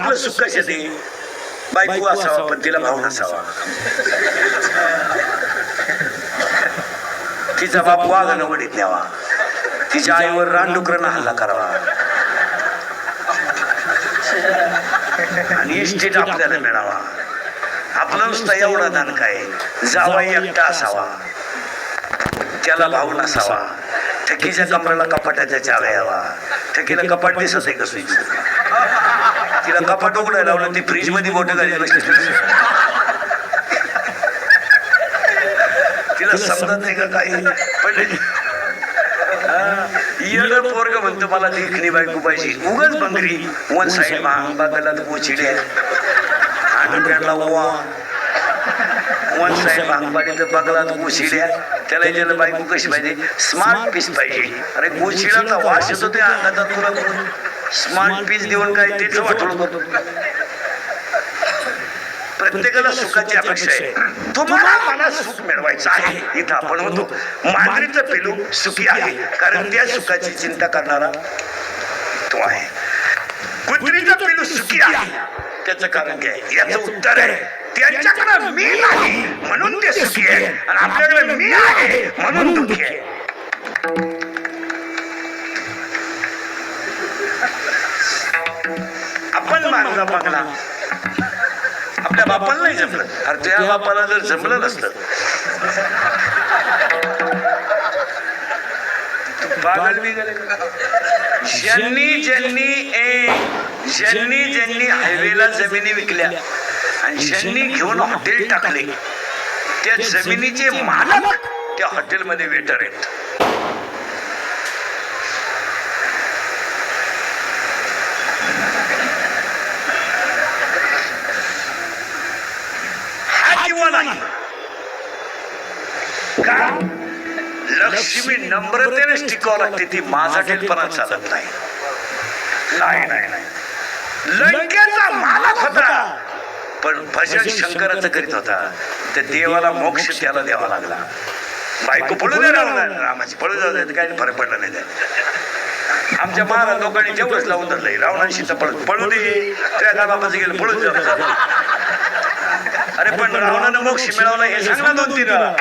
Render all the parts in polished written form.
आपलं सुख कशात आहे? बायको असावा पण तिला भाऊ नसावा, तिचा बाप वाघानं वडीत न्यावा, तिच्या आईवर रानडुकरांना हल्ला करावा आणि इस्टेट आपल्याला मिळावा. आपलं नुसतं एवढा दान काय, जावाई एकटा असावा, त्याला भाऊ नसावा, ठकीच्या कमराला कपाटाच्या चाव्या यावा. ठकीला कपाट दिसत आहे कसं, तिला कपाट उघडायला लावलं, ती फ्रीज मध्ये बोट घाली बसली, तिला समजत नाही का काही. पण येणं पोरग म्हणतो मला देखणी बायको पाहिजे, उगाच बंगरी वन साईड बागाला पोचिडे आणि त्यांना वन साईड भांगपाडी तर बगला गोशिड्या, त्याला त्याला बायको कशी पाहिजे, स्मार्ट पीस पाहिजे. अरे गोशिड्याचा वास येतो ते अंगाचा, तुला स्मार्ट पीस देऊन काय तेच वाटलं करतो. प्रत्येकाला सुखाची अपेक्षा आहे. तुम्हाला मला सुख मिळवायचं आहे. इथं आपण होतो मांजरीचं पिलू सुखी आहे कारण त्या सुखाची चिंता करणारा तो आहे. कुत्रीचं पिलू सुखी आहे त्याचं कारण काय, याचं उत्तर आहे त्यांच्याकडे मी नाही म्हणून ते सुखी आहे आणि आपल्याकडे मी आहे म्हणून दुःखी आहे. आपण मागला मागला आपल्या बापाला नाही जमलं. अरे त्या बापाला जर जमलं नसतं, ज्यांनी हायवेला जमिनी विकल्या आणि ज्यांनी घेऊन हॉटेल टाकले, त्या जमिनीचे मालक त्या हॉटेलमध्ये वेटर आहेत. लक्ष्मी नम्रतेने टिकावं लागते, ती माझाटेलपणा चालत नाही. लंकेचा मालक होता पण भजन शंकराचं करीत होता, त्या देवाला मोक्ष त्याला द्यावा लागला. बायको पळू दे रामाची, पळू जाऊ दे, काही फरक पडला नाही त्याला. आमच्या महाराज लोकांनी जेवढंच लावून धरलंय, रावणाशी पळू दे, त्या बाबाचं गेलं पळून जाऊ. अरे पण रावणानं मोक्ष मिळवला हे सांग ना 2-3 वेळा.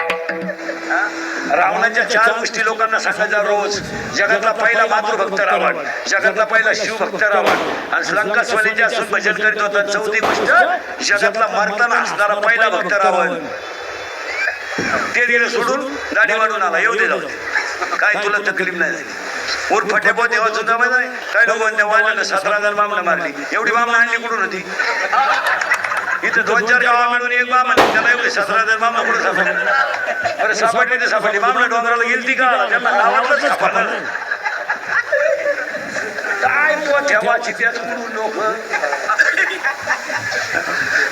रावणाच्या 4 गोष्टी लोकांना सांगायचा रोज. जगातला पहिला मातृभक्त रावण, जगातला पहिला शिवभक्त रावण आणि लंका स्वनेच्या असून भजन करीत होता. 4थी गोष्ट जगातला मरताना असणारा पहिला भक्त रावण. ते दिलं सोडून दाढी वाढून आला, येऊ दे जाऊ दे, काय तुला तकलीफ नाही झाली. उरफाटे बो देवा सुद्धा माहिती आहे काय लोक म्हणते वाल्यानं 17,000 बामणं मारली. एवढी बामणं आणली कुठून होती? इथं 2-4 गावा मिळून एक बामण, त्याला एवढे 17,000 बामणं कुठं सापडली? अरे सापडली तर सापडली, बामणं डोंगराला गेलती का? त्यांना गावातच सापडणार काय तो ठेवाची त्याच कुठून लोक.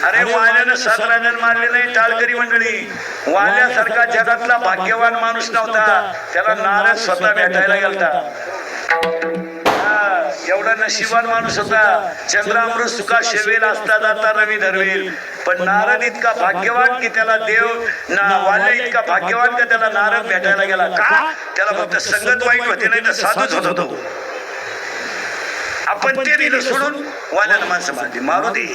अरे वाल्यानं 17,000 मारले नाही टाळकरी मंडळी. वाल्यासारखा जगातला भाग्यवान माणूस नव्हता, त्याला नारद स्वतः भेटायला गेलता. एवढा नशिबान माणूस होता. चंद्रामृत सुखा शेवेल असता जाता रवी धरवेल. पण नारद इतका भाग्यवान की त्याला देव वाल्या इतका भाग्यवान का त्याला नारद भेटायला गेला. का? त्याला फक्त संगत वाईट होते, नाही तर साधूच होत होतो. आपण ते दिलं सोडून वाल्यानं माणसं मारली. मारू दे,